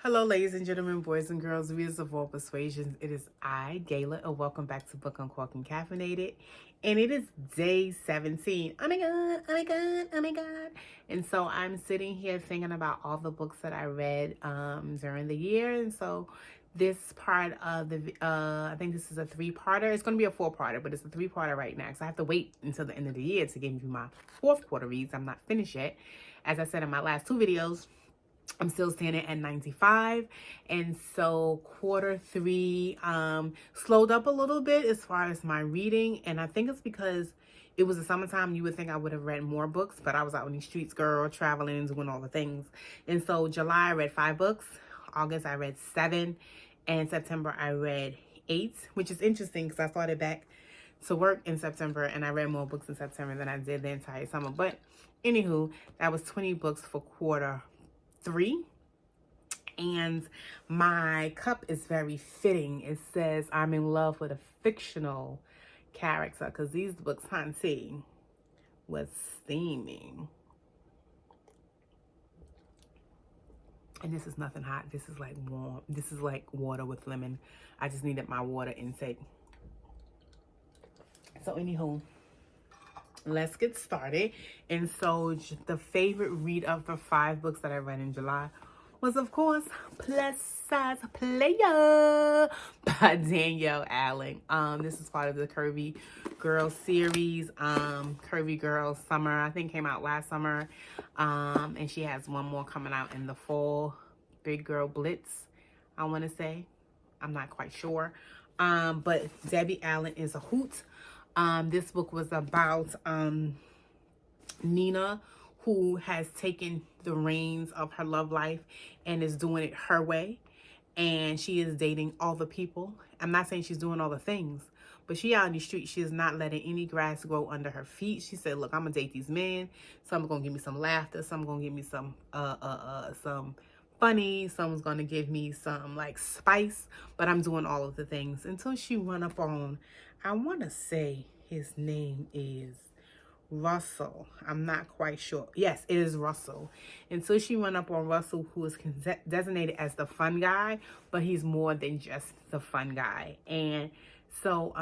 Hello, ladies and gentlemen, boys and girls, readers of all persuasions. It is I, Gayla, and welcome back to Book Uncorked and Caffeinated. And it is day 17. Oh my God, oh my God, oh my God. And so I'm sitting here thinking about all the books that I read during the year. And so this part of the, I think this is a three-parter. It's going to be a four-parter, but it's a three-parter right now. So I have to wait until the end of the year to give you my fourth quarter reads. I'm not finished yet. As I said in my last two videos, I'm still standing at 95. And so quarter three slowed up a little bit as far as my reading. And I think it's because it was the summertime. You would think I would have read more books, but I was out in these streets, girl, traveling and doing all the things. And so July I read 5 books. August I read 7. And September I read 8, which is interesting because I started back to work in September and I read more books in September than I did the entire summer. But anywho, that was 20 books for quarter 3. And my cup is very fitting. It says I'm in love with a fictional character because these books, hunty, was steaming. And this is nothing hot. This is like warm. This is like water with lemon. I just needed my water intake. So anywho, let's get started. And so the favorite read of the 5 books that I read in July was, of course, Plus Size Player by Danielle Allen. This is part of the Curvy Girl series. Curvy Girl Summer, I think, came out last summer. And she has one more coming out in the fall. Big Girl Blitz, I want to say. I'm not quite sure. But Debbie Allen is a hoot. This book was about Nina, who has taken the reins of her love life and is doing it her way. And she is dating all the people. I'm not saying she's doing all the things, but she out in the street. She is not letting any grass grow under her feet. She said, look, I'm gonna date these men. Some gonna give me some laughter. Some gonna give me some funny. Someone's gonna give me some like spice, but I'm doing all of the things until she run up on, I want to say his name is Russell. I'm not quite sure. Yes, it is Russell. And so she run up on Russell, who is designated as the fun guy, but he's more than just the fun guy. And so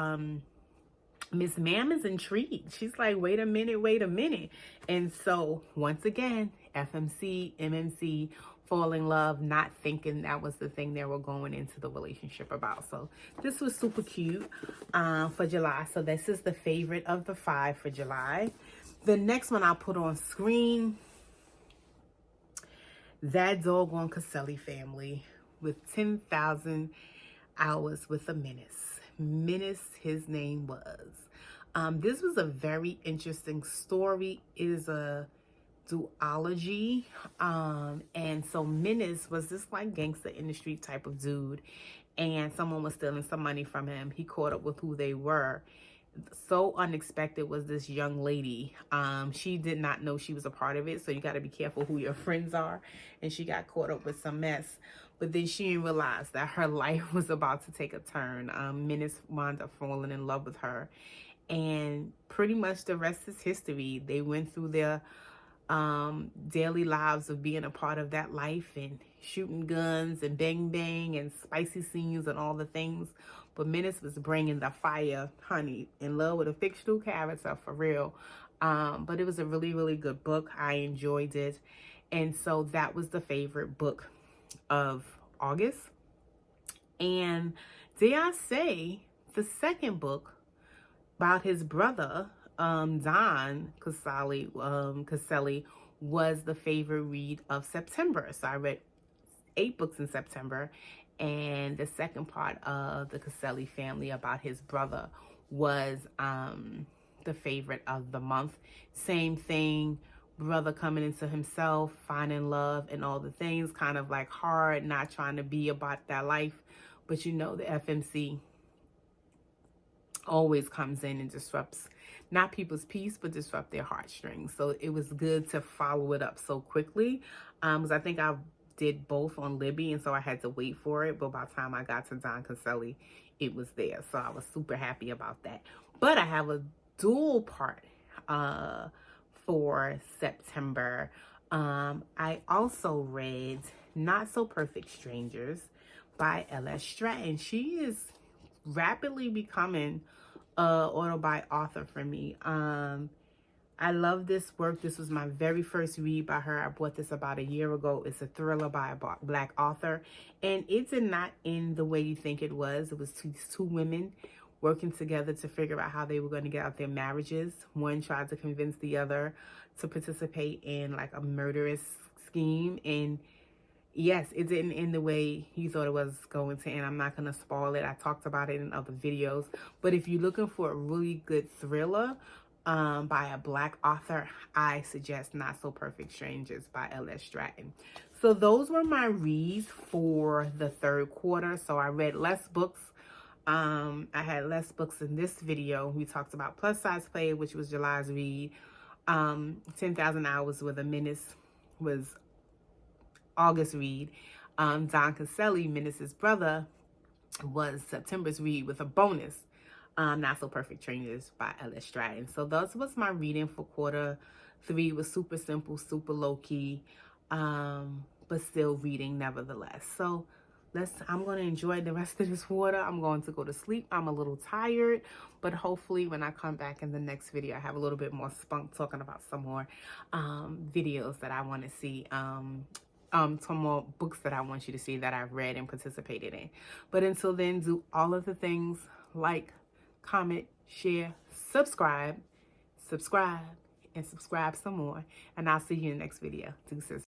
Miss Ma'am is intrigued. She's like, wait a minute, wait a minute. And so once again, FMC, MMC fall in love, not thinking that was the thing they were going into the relationship about. So this was super cute for July. So this is the favorite of the 5 for July. The next one I'll put on screen, That Doggone Caselli Family with 10,000 Hours with a Menace. Menace, his name was. This was a very interesting story. It is a duology, and so Menace was this like gangster industry type of dude, and someone was stealing some money from him. He caught up with who they were. So unexpected was this young lady. She did not know she was a part of it, so you got to be careful who your friends are, and she got caught up with some mess. But then she didn't realize that her life was about to take a turn. Menace wound up falling in love with her, and pretty much the rest is history. They went through their daily lives of being a part of that life and shooting guns and bang bang and spicy scenes and all the things. But Menace was bringing the fire, honey, in love with a fictional character for real. But it was a really, really good book. I enjoyed it. And so that was the favorite book of August. And dare I say, the second book about his brother, Don Caselli, was the favorite read of September. So I read 8 books in September, and the second part of the Caselli family about his brother was the favorite of the month. Same thing, brother coming into himself, finding love and all the things, kind of like hard, not trying to be about that life. But you know, the FMC always comes in and disrupts not people's peace, but disrupt their heartstrings. So it was good to follow it up so quickly, because I think I did both on Libby, and so I had to wait for it. But by the time I got to Don Caselli, it was there. So I was super happy about that. But I have a dual part for September. I also read Not So Perfect Strangers by L.S. Stratton. She is rapidly becoming a auto-buy author for me. I love this work. This was my very first read by her. I bought this about a year ago. It's a thriller by a Black author, and it did not end the way you think it was. It was two women working together to figure out how they were going to get out their marriages. One tried to convince the other to participate in like a murderous scheme, and yes, it didn't end the way you thought it was going to end. I'm not going to spoil it. I talked about it in other videos. But if you're looking for a really good thriller by a Black author, I suggest Not So Perfect Strangers by L.S. Stratton. So those were my reads for the third quarter. So I read less books. I had less books in this video. We talked about Plus Size Play, which was July's read. 10,000 Hours with a Menace was August read. Don Caselli, Menace's brother, was September's read with a bonus. Not So Perfect Strangers by L.S. Stratton. So those was my reading for quarter three. It was super simple, super low-key, but still reading nevertheless. So I'm going to enjoy the rest of this water. I'm going to go to sleep. I'm a little tired, but hopefully when I come back in the next video, I have a little bit more spunk talking about some more videos that I want to see. Some more books that I want you to see that I've read and participated in. But until then, do all of the things: like, comment, share, subscribe, and subscribe some more. And I'll see you in the next video. Deuces.